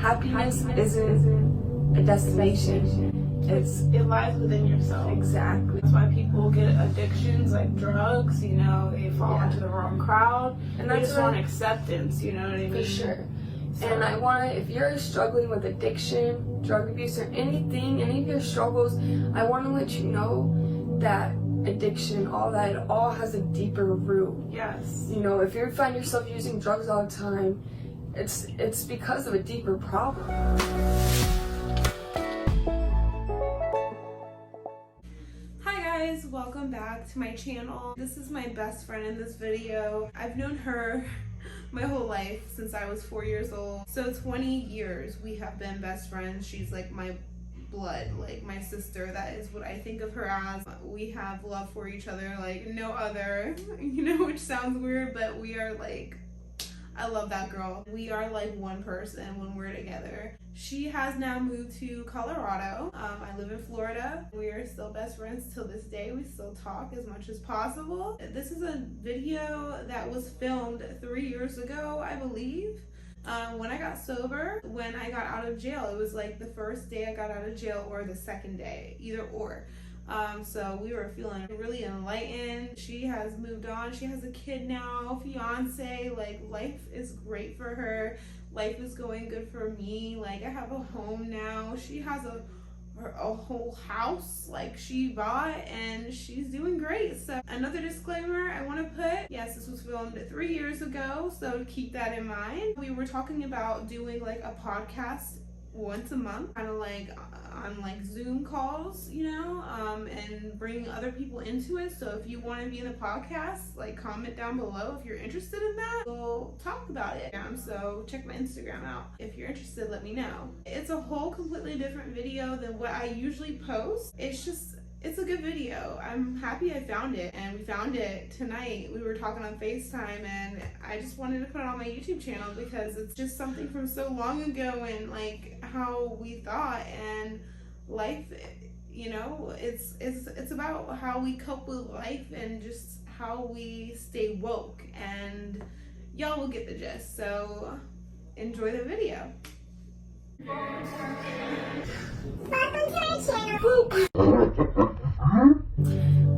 Happiness isn't a destination. It lies within yourself. Exactly. That's why people get addictions like drugs, you know, they fall into the wrong crowd. And they that's just want acceptance, you know what I mean? For sure. So, And I want to, if you're struggling with addiction, drug abuse, or anything, any of your struggles, I want to let you know that addiction, all that, it all has a deeper root. yes. You know, if you find yourself using drugs all the time, it's because of a deeper problem. Welcome back to my channel. This is my best friend in this video. I've known her my whole life since I was 4 years old. So 20 years we have been best friends. She's like my blood, like my sister. That is what I think of her as. We have love for each other like no other, you know, which sounds weird, but we are like, I love that girl. We are like one person when we're together. She has now moved to Colorado. I live in Florida. We are still best friends till this day. We still talk as much as possible. This is a video that was filmed 3 years ago, I believe. When I got sober, when I got out of jail. It was like the first day I got out of jail or the second day, either or. So we were feeling really enlightened. She has moved on. She has a kid now, fiance. Like, life is great for her. Life is going good for me. Like, I have a home now. She has a whole house like she bought, and she's doing great. So another disclaimer I want to put, yes, this was filmed 3 years ago, so keep that in mind. We were talking about doing like a podcast once a month, kind of like on like Zoom calls, you know, and bringing other people into it. So if you want to be in the podcast, like, comment down below if you're interested in that. We'll talk about it. So check my Instagram out. If you're interested, let me know. It's a whole completely different video than what I usually post. It's a good video. I'm happy I found it, and we found it tonight. We were talking on FaceTime, and I just wanted to put it on my YouTube channel because it's just something from so long ago, and like how we thought, and life, you know, it's about how we cope with life and just how we stay woke, and y'all will get the gist. So enjoy the video.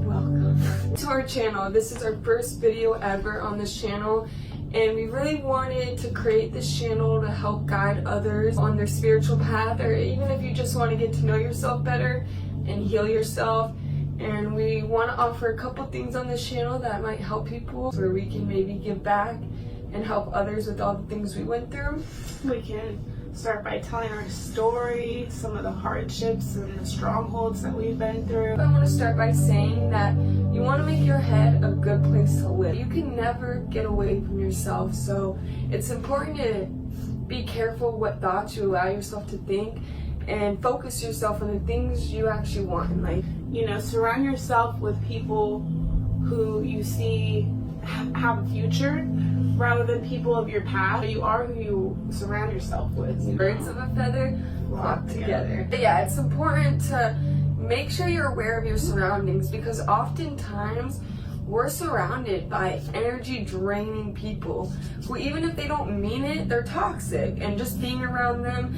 Welcome to our channel. This is our first video ever on this channel, and we really wanted to create this channel to help guide others on their spiritual path, or even if you just want to get to know yourself better and heal yourself. And we want to offer a couple things on this channel that might help people, where we can maybe give back and help others with all the things we went through. We can start by telling our story, some of the hardships and the strongholds that we've been through. I want to start by saying that you want to make your head a good place to live. You can never get away from yourself, so it's important to be careful what thoughts you allow yourself to think, and focus yourself on the things you actually want in life. You know, surround yourself with people who you see have a future, rather than people of your past. You are who you surround yourself with. Birds of a feather flock together. But yeah, it's important to make sure you're aware of your surroundings, because oftentimes we're surrounded by energy draining people who, even if they don't mean it, they're toxic, and just being around them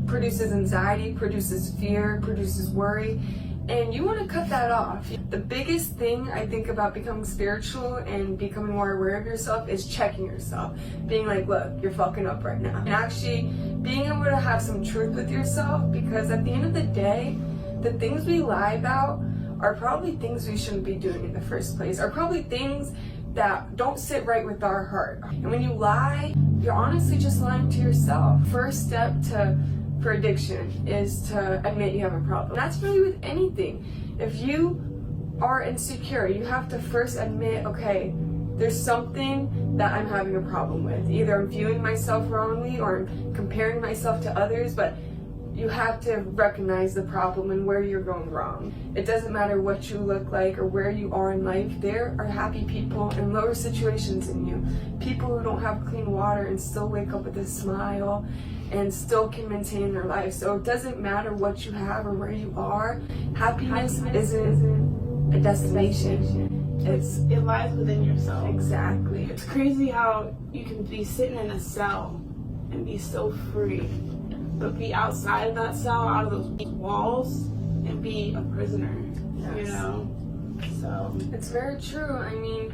produces anxiety, produces fear, produces worry. And you want to cut that off. The biggest thing I think about becoming spiritual and becoming more aware of yourself is checking yourself. Being like, look, you're fucking up right now. And actually being able to have some truth with yourself, because at the end of the day, the things we lie about are probably things we shouldn't be doing in the first place, are probably things that don't sit right with our heart. And when you lie, you're honestly just lying to yourself. First step for addiction is to admit you have a problem. That's really with anything. If you are insecure, you have to first admit, okay, there's something that I'm having a problem with. Either I'm viewing myself wrongly or I'm comparing myself to others, but you have to recognize the problem and where you're going wrong. It doesn't matter what you look like or where you are in life. There are happy people in lower situations than you. People who don't have clean water and still wake up with a smile and still can maintain their life. So it doesn't matter what you have or where you are. Happiness isn't a destination. It lies within yourself. Exactly. It's crazy how you can be sitting in a cell and be so free, but be outside of that cell, out of those walls, and be a prisoner. You know, so it's very true. I mean,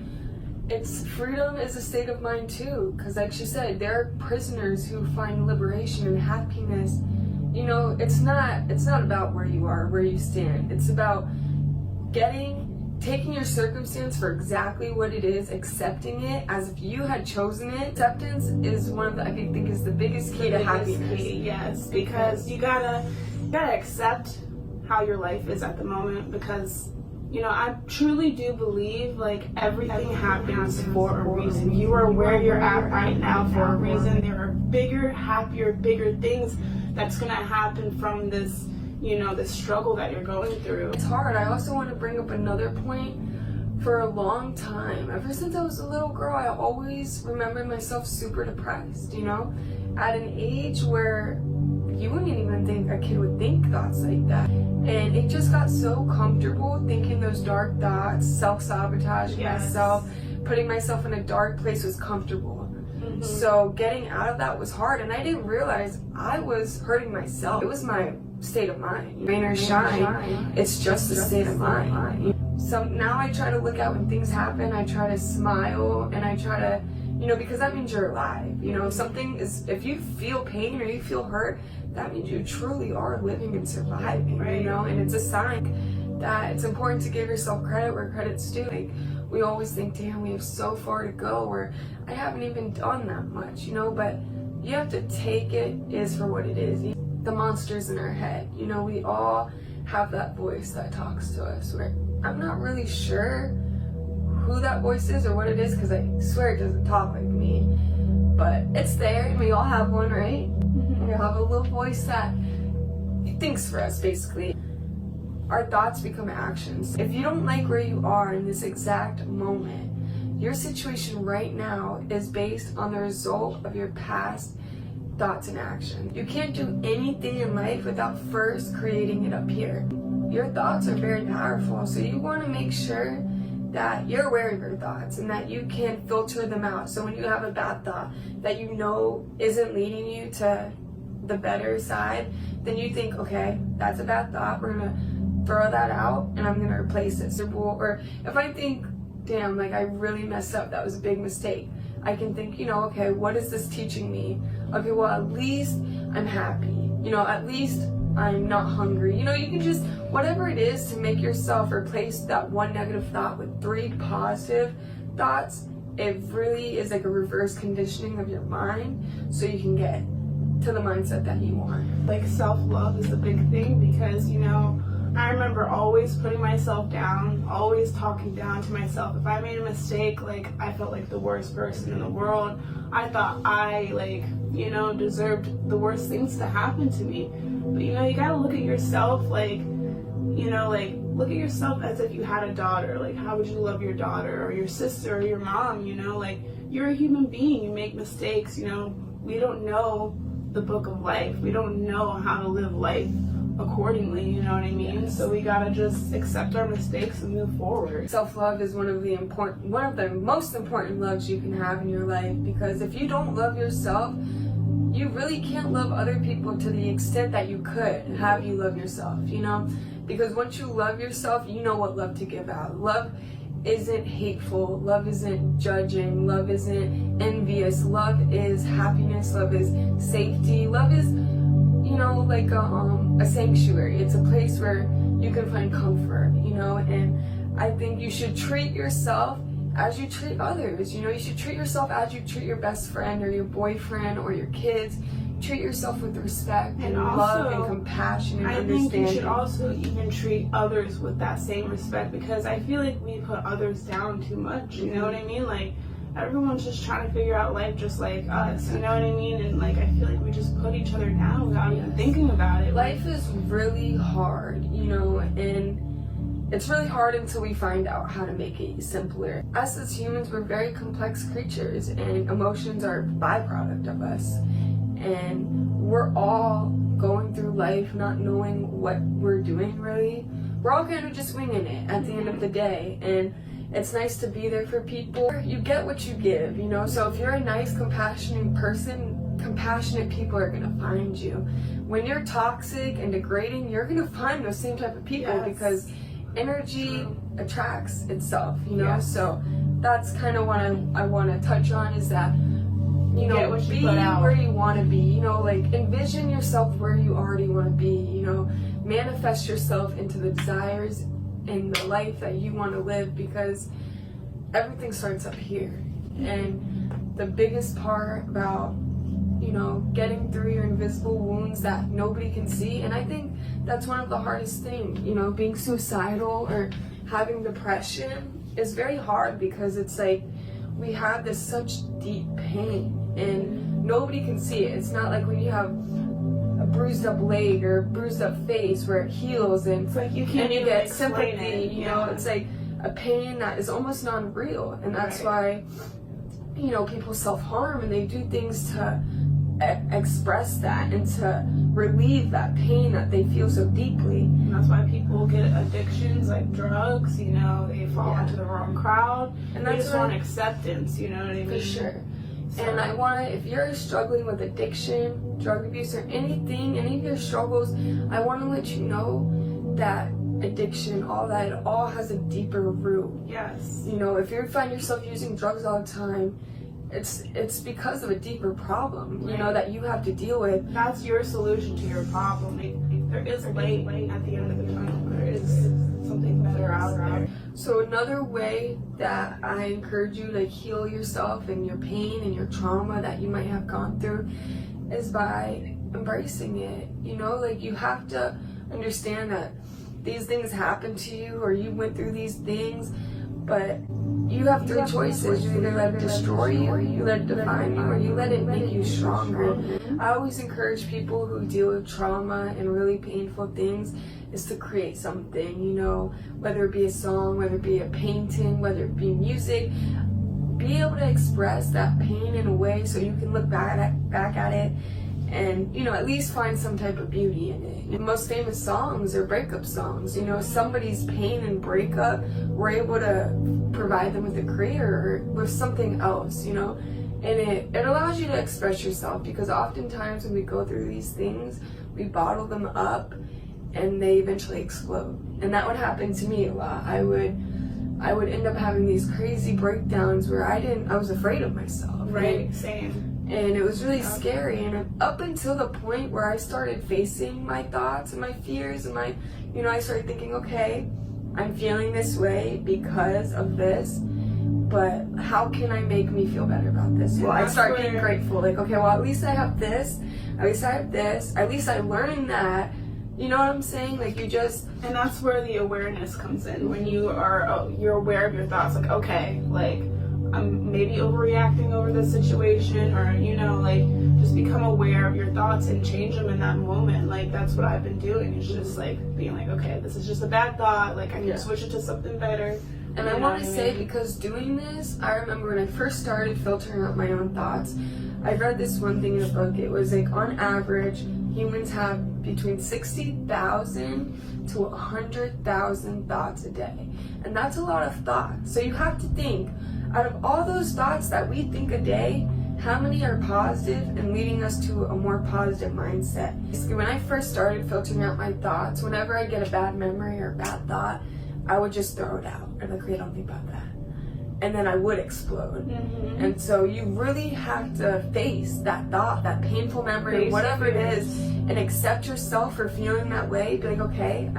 it's freedom is a state of mind too, because like she said, there are prisoners who find liberation and happiness. You know, it's not about where you are, where you stand. It's about taking your circumstance for exactly what it is, accepting it as if you had chosen it. Acceptance is one of the, I think is the biggest key to happiness. Yes, because you gotta accept how your life is at the moment, because you know, I truly do believe like everything happens for a reason. You are where you're at right now for a reason. There are bigger, happier, bigger things that's gonna happen from this, you know, this struggle that you're going through. It's hard. I also want to bring up another point. For a long time, ever since I was a little girl, I always remembered myself super depressed, you know, at an age where you wouldn't even think a kid would think thoughts like that. And it just got so comfortable thinking those dark thoughts, self-sabotaging myself, putting myself in a dark place was comfortable. So getting out of that was hard, and I didn't realize I was hurting myself. It was my state of mind. Rain or shine, it's just a state of mind. So now I try to look out when things happen, I try to smile, and I try to, you know, because that means you're alive. You know, if you feel pain or you feel hurt, that means you truly are living and surviving, you know, and it's a sign that it's important to give yourself credit where credit's due. Like, we always think, damn, we have so far to go, where I haven't even done that much, you know, but you have to take it is for what it is. The monsters in our head, you know, we all have that voice that talks to us, where I'm not really sure who that voice is or what it is, because I swear it doesn't talk like me, but it's there, and we all have one, right? We all have a little voice that thinks for us, basically. Our thoughts become actions. If you don't like where you are in this exact moment, your situation right now is based on the result of your past thoughts and actions. You can't do anything in life without first creating it up here. Your thoughts are very powerful, so you want to make sure that you're aware of your thoughts and that you can filter them out. So when you have a bad thought that you know isn't leading you to the better side, then you think, okay, that's a bad thought, we're gonna throw that out and I'm gonna replace it. Or if I think, damn, like I really messed up, that was a big mistake, I can think, you know, okay, what is this teaching me? Okay, well, at least I'm happy, you know, at least I'm not hungry. You know, you can just, whatever it is to make yourself replace that one negative thought with 3 positive thoughts. It really is like a reverse conditioning of your mind, so you can get to the mindset that you want. Like, self-love is a big thing, because, you know, I remember always putting myself down, always talking down to myself. If I made a mistake, like, I felt like the worst person in the world. I thought I, like, you know, deserved the worst things to happen to me. But, you know, you gotta look at yourself, like, you know, like, look at yourself as if you had a daughter. Like, how would you love your daughter or your sister or your mom, you know? Like, you're a human being, you make mistakes, you know? We don't know the book of life. We don't know how to live life accordingly, you know what I mean? Yes. So we gotta just accept our mistakes and move forward. Self-love is one of the most important loves you can have in your life, because if you don't love yourself, you really can't love other people to the extent that you could have you love yourself, you know? Because once you love yourself, you know what love to give out. Love isn't hateful, love isn't judging, love isn't envious, love is happiness, love is safety, love is, you know, like a sanctuary. It's a place where you can find comfort, you know, and I think you should treat yourself as you treat others. You know, you should treat yourself as you treat your best friend or your boyfriend or your kids. Treat yourself with respect and love and compassion and understanding. I think you should also even treat others with that same respect, because I feel like we put others down too much, you know what I mean? Like, everyone's just trying to figure out life just like us, you know what I mean? And like, I feel like we just put each other down without even thinking about it. Life is really hard, you know, and it's really hard until we find out how to make it simpler. Us as humans, we're very complex creatures, and emotions are a byproduct of us. And we're all going through life not knowing what we're doing, really. We're all kind of just winging it at the end of the day. And it's nice to be there for people. You get what you give, you know? So if you're a nice, compassionate person, compassionate people are gonna find you. When you're toxic and degrading, you're gonna find those same type of people Yes. because energy attracts itself, you know? Yes. So that's kind of what I want to touch on, is that, you know, Get what you be put out. where you want to be, you know, like envision yourself where you already want to be, you know, manifest yourself into the desires and the life that you want to live, because everything starts up here. And the biggest part about, you know, getting through your invisible wounds that nobody can see, and I think that's one of the hardest things, you know, being suicidal or having depression is very hard, because it's like we have this such deep pain and nobody can see it. It's not like when you have a bruised up leg or a bruised up face where it heals and It's like you can't and you even get explain sympathy, it. you know, it's like a pain that is almost non-real, and that's why, you know, people self-harm and they do things to express that and to relieve that pain that they feel so deeply. And that's why people get addictions like drugs, you know, they fall into the wrong crowd. And They that's just why- want acceptance, you know what I mean? For sure. So- And I want to, if you're struggling with addiction, drug abuse, or anything, any of your struggles, I want to let you know that addiction, all that, it all has a deeper root. Yes. You know, if you find yourself using drugs all the time, it's because of a deeper problem, you know, that you have to deal with. That's your solution to your problem. There is light at the end of the tunnel. There is something better out there. So another way that I encourage you to heal yourself and your pain and your trauma that you might have gone through is by embracing it. You know, like you have to understand that these things happen to you, or you went through these things, but you have three choices. You either let it destroy you, or you let it define you, or you let it make you stronger. I always encourage people who deal with trauma and really painful things is to create something, you know, whether it be a song, whether it be a painting, whether it be music. Be able to express that pain in a way so you can look back at it and, you know, at least find some type of beauty in it. The most famous songs are breakup songs. You know, somebody's pain and breakup, we're able to provide them with a career or with something else, you know. And it allows you to express yourself, because oftentimes when we go through these things, we bottle them up and they eventually explode. And that would happen to me a lot. I would end up having these crazy breakdowns where I was afraid of myself. Right, same. And it was really scary. And up until the point where I started facing my thoughts and my fears and I started thinking, okay, I'm feeling this way because of this, but how can I make me feel better about this? Well, I start being grateful. Like, okay, well, at least I have this. At least I have this. At least I learned that. You know what I'm saying? Like, you just... And that's where the awareness comes in. When you're aware of your thoughts, like, okay, like, I'm maybe overreacting over this situation, or, you know, like, just become aware of your thoughts and change them in that moment. Like, that's what I've been doing. It's just, like, being like, okay, this is just a bad thought. Like, I can switch it to something better. And I want to say, because doing this, I remember when I first started filtering out my own thoughts, I read this one thing in a book. It was like, on average, humans have between 60,000 to 100,000 thoughts a day. And that's a lot of thoughts. So you have to think, out of all those thoughts that we think a day, how many are positive and leading us to a more positive mindset? Basically, when I first started filtering out my thoughts, whenever I get a bad memory or a bad thought, I would just throw it out. I'd like, okay, don't think about that. And then I would explode. Mm-hmm. And so you really have to face that thought, that painful memory, whatever it is, and accept yourself for feeling that way. Be like, okay,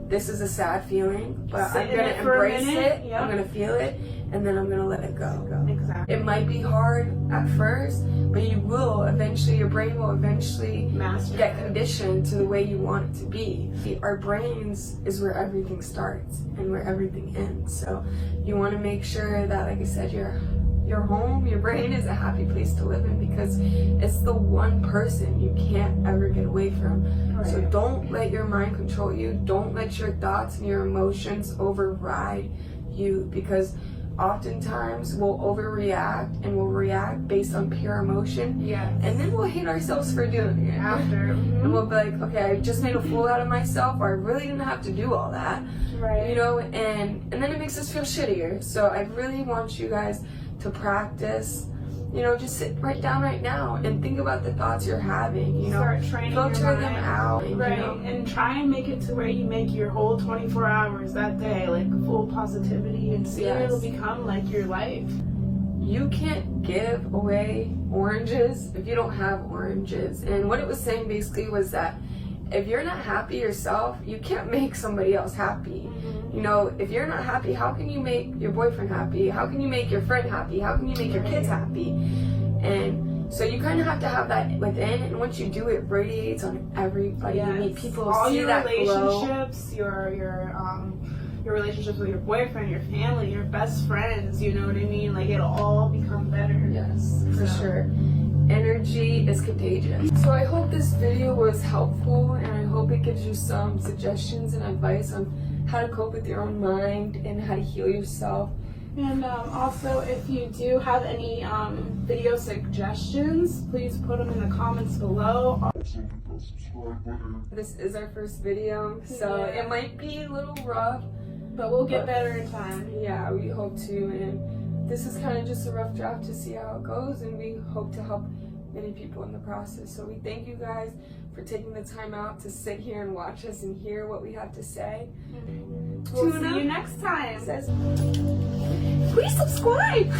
this is a sad feeling, but I'm going to embrace it. Yep. I'm going to feel it, and then I'm going to let it go. Exactly. It might be hard at first, but you will eventually, your brain will eventually Master get it. conditioned to the way you want it to be. Our brains is where everything starts and where everything ends. So you want to make sure that, like I said, your home, your brain is a happy place to live in, because it's the one person you can't ever get away from. Right. So don't let your mind control you. Don't let your thoughts and your emotions override you, because oftentimes we'll overreact and we'll react based on pure emotion, Yes. and then we'll hate ourselves for doing it. After. And we'll be like, okay, I just made a fool out of myself, or I really didn't have to do all that. Right. You know, and then it makes us feel shittier. So I really want you guys to practice You know, just sit right down right now and think about the thoughts you're having, you know. Start training your Filter them mind. out. And, Right, you know, and try and make it to where you make your whole 24 hours that day, like full positivity, and see if it'll become like your life. you can't give away oranges if you don't have oranges. And what it was saying basically was that if you're not happy yourself, you can't make somebody else happy. You know, if you're not happy, how can you make your boyfriend happy? How can you make your friend happy? How can you make your kids happy? And so you kind of have to have that within, and once you do, it radiates on everybody. You meet people, all see your that glow. relationships, your relationships with your boyfriend, your family, your best friends, you know what I mean? Like, it'll all become better. Yes, for So. sure. Energy is contagious. So I hope this video was helpful, and I hope it gives you some suggestions and advice on how to cope with your own mind and how to heal yourself. And also, if you do have any video suggestions, please put them in the comments below. Also hit that subscribe button. This is our first video, so Yeah. it might be a little rough. But we'll get better in time. Yeah, we hope to, and this is kind of just a rough draft to see how it goes, and we hope to help many people in the process. So we thank you guys for taking the time out to sit here and watch us and hear what we have to say. We'll Tuna see you next time. says, please subscribe.